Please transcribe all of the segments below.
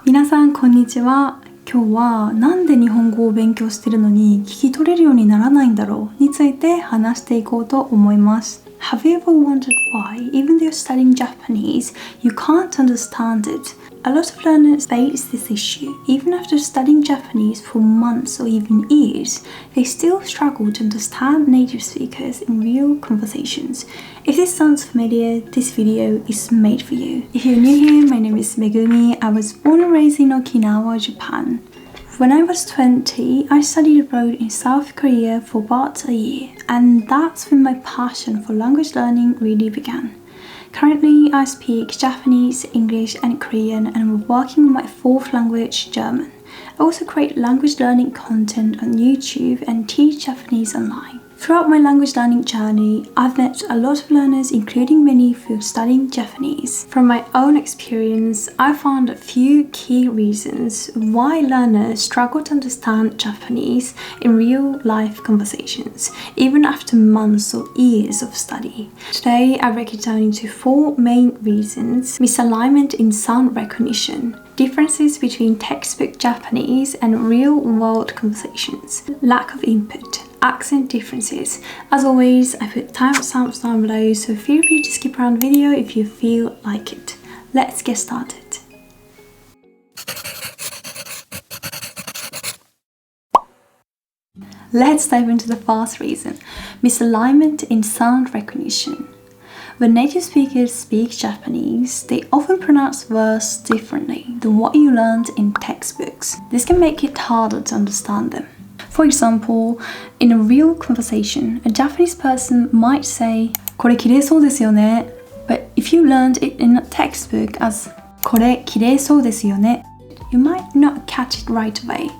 皆さんこんにちは。今日はなんで日本語を勉強してるのに聞き取れるようにならないんだろうについて話していこうと思います。Have you ever wondered why, even though you're studying Japanese, you can't understand it? A lot of learners face this issue. Even after studying Japanese for months or even years, they still struggle to understand native speakers in real conversations. If this sounds familiar, this video is made for you. If you're new here, my name is Megumi. I was born and raised in Okinawa, Japan. When I was 20, I studied abroad in South Korea for about a year, and that's when my passion for language learning really began. Currently, I speak Japanese, English and Korean, and I'm working on my fourth language, German. I also create language learning content on YouTube and teach Japanese online. Throughout my language learning journey, I've met a lot of learners, including many who are studying Japanese. From my own experience, I found a few key reasons why learners struggle to understand Japanese in real-life conversations, even after months or years of study. Today, I break it down into 4 main reasons: misalignment in sound recognition, differences between textbook Japanese and real-world conversations, lack of input, accent differences. As always, I put timestamps down below, so feel free to skip around the video if you feel like it. Let's get started. Let's dive into the first reason: misalignment in sound recognition. When native speakers speak Japanese, they often pronounce words differently than what you learned in textbooks. This can make it harder to understand them. For example, in a real conversation, a Japanese person might say, これ綺麗そうですよね. But if you learned it in a textbook as これ綺麗そうですよね, you might not catch it right away.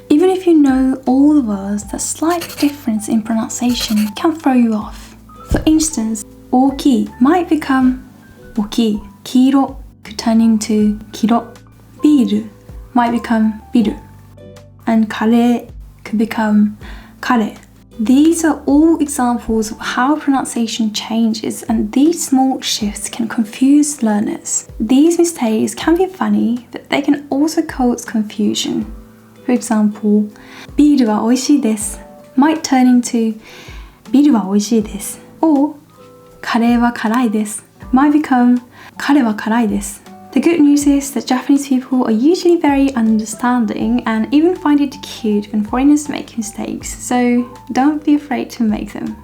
Even if you know all the words, the slight difference in pronunciation can throw you off. For instance, 大きい might become 大きい. 黄色 could turn into 黄色. ビール might become ビル. And カレー could become カレー. These are all examples of how pronunciation changes, and these small shifts can confuse learners. These mistakes can be funny, but they can also cause confusion. For example, ビールは美味しいです might turn into ビールは美味しいです or カレーは辛いです might become カレーは辛いです The good news is that Japanese people are usually very understanding and even find it cute when foreigners make mistakes, so don't be afraid to make them.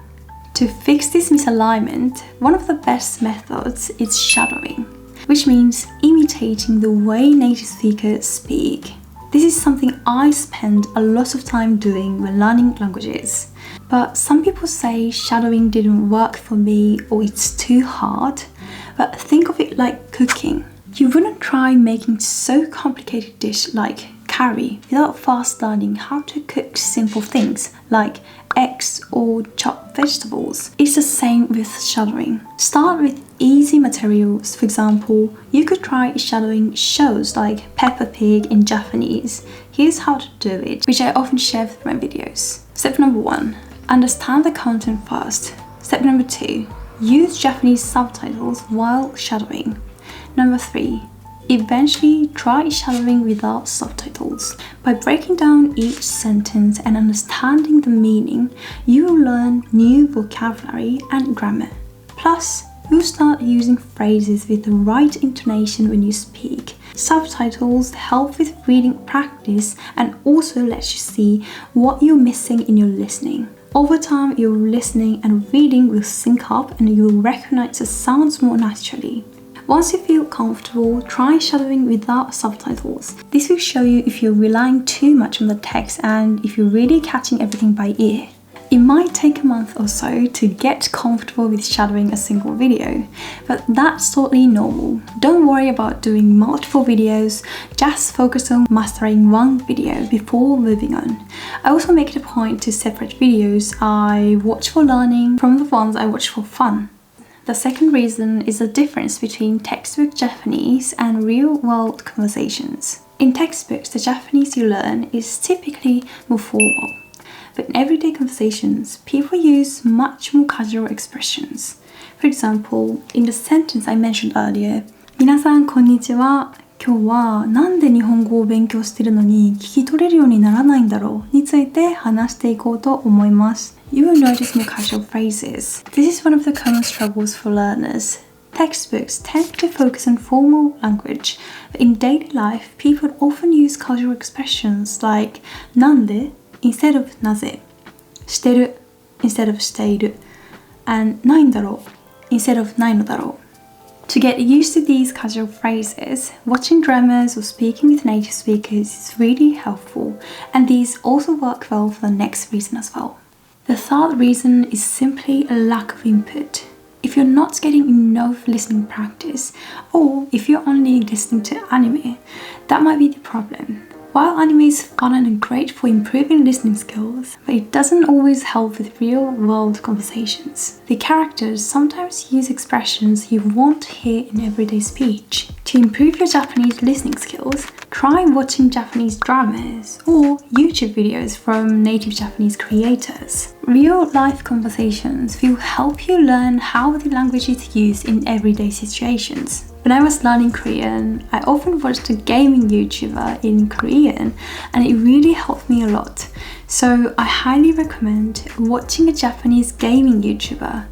To fix this misalignment, one of the best methods is shadowing, which means imitating the way native speakers speak. This is something I spend a lot of time doing when learning languages. But some people say shadowing didn't work for me or it's too hard. But think of it like cooking. You wouldn't try making so complicated dish like curry without first learning how to cook simple things like eggs or chopped vegetables. It's the same with shadowing. Start with easy materials. For example, you could try shadowing shows like Peppa Pig in Japanese. Here's how to do it, which I often share with my videos. Step number 1. Understand the content first. Step number 2. Use Japanese subtitles while shadowing. Number 3. Eventually try shadowing without subtitles. By breaking down each sentence and understanding the meaning, you will learn new vocabulary and grammar. Plus, you'll start using phrases with the right intonation when you speak. Subtitles help with reading practice and also let you see what you're missing in your listening. Over time, your listening and reading will sync up and you will recognize the sounds more naturally. Once you feel comfortable, try shadowing without subtitles. This will show you if you're relying too much on the text and if you're really catching everything by ear. It might take a month or so to get comfortable with shadowing a single video, but that's totally normal. Don't worry about doing multiple videos, just focus on mastering one video before moving on. I also make it a point to separate videos I watch for learning from the ones I watch for fun. The second reason is the difference between textbook Japanese and real-world conversations. In textbooks, the Japanese you learn is typically more formal. But in everyday conversations, people use much more casual expressions. For example, in the sentence I mentioned earlier, 皆さんこんにちは。今日はなんで日本語を勉強しているのに聞き取れるようにならないんだろうについて話していこうと思います。You will notice more casual phrases. This is one of the common struggles for learners. Textbooks tend to focus on formal language, but in daily life, people often use casual expressions like なんで instead of なぜ、してる instead of している、and ないんだろう instead of ないのだろう。To get used to these casual phrases, watching dramas or speaking with native speakers is really helpful, and these also work well for the next reason as well. The third reason is simply a lack of input. If you're not getting enough listening practice, or if you're only listening to anime, that might be the problem. While anime is fun and great for improving listening skills, but it doesn't always help with real-world conversations. The characters sometimes use expressions you won't hear in everyday speech. To improve your Japanese listening skills, try watching Japanese dramas or YouTube videos from native Japanese creators. Real-life conversations will help you learn how the language is used in everyday situations. When I was learning Korean, I often watched a gaming YouTuber in Korean, and it really helped me a lot. So I highly recommend watching a Japanese gaming YouTuber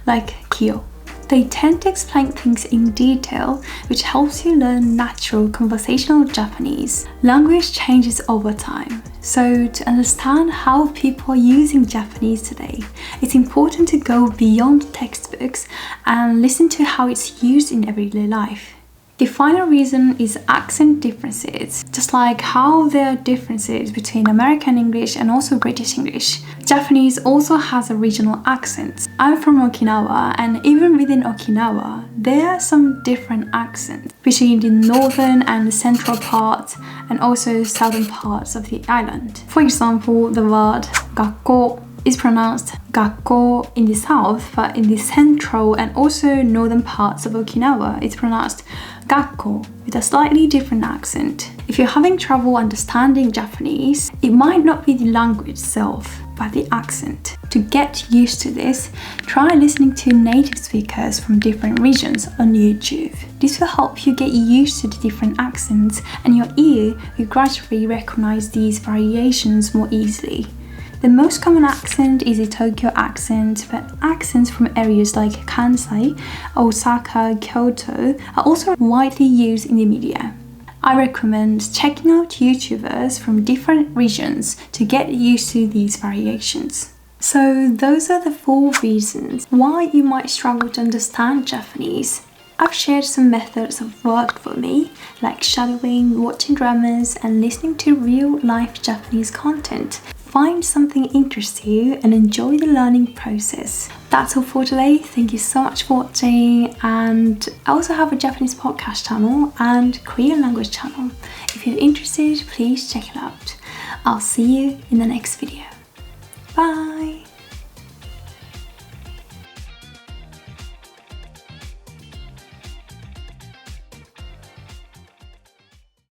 like Kiyo. They tend to explain things in detail, which helps you learn natural conversational Japanese. Language changes over time, so to understand how people are using Japanese today, it's important to go beyond textbooks and listen to how it's used in everyday life. The final reason is accent differences. Just like how there are differences between American English and also British English, Japanese also has a regional accent. I'm from Okinawa, and even within Okinawa, there are some different accents between the northern and central parts and also southern parts of the island. For example, the word 学校 is pronounced 学校 in the south, but in the central and also northern parts of Okinawa, it's pronounced 学校 with a slightly different accent. If you're having trouble understanding Japanese, it might not be the language itself, but the accent. To get used to this, try listening to native speakers from different regions on YouTube. This will help you get used to the different accents, and your ear will gradually recognize these variations more easily. The most common accent is the Tokyo accent, but accents from areas like Kansai, Osaka, Kyoto are also widely used in the media. I recommend checking out YouTubers from different regions to get used to these variations. So those are the 4 reasons why you might struggle to understand Japanese. I've shared some methods that have worked for me, like shadowing, watching dramas, and listening to real-life Japanese content. Find something interests you and enjoy the learning process. That's all for today. Thank you so much for watching, and I also have a Japanese podcast channel and Korean language channel. If you're interested, please check it out. I'll see you in the next video. Bye!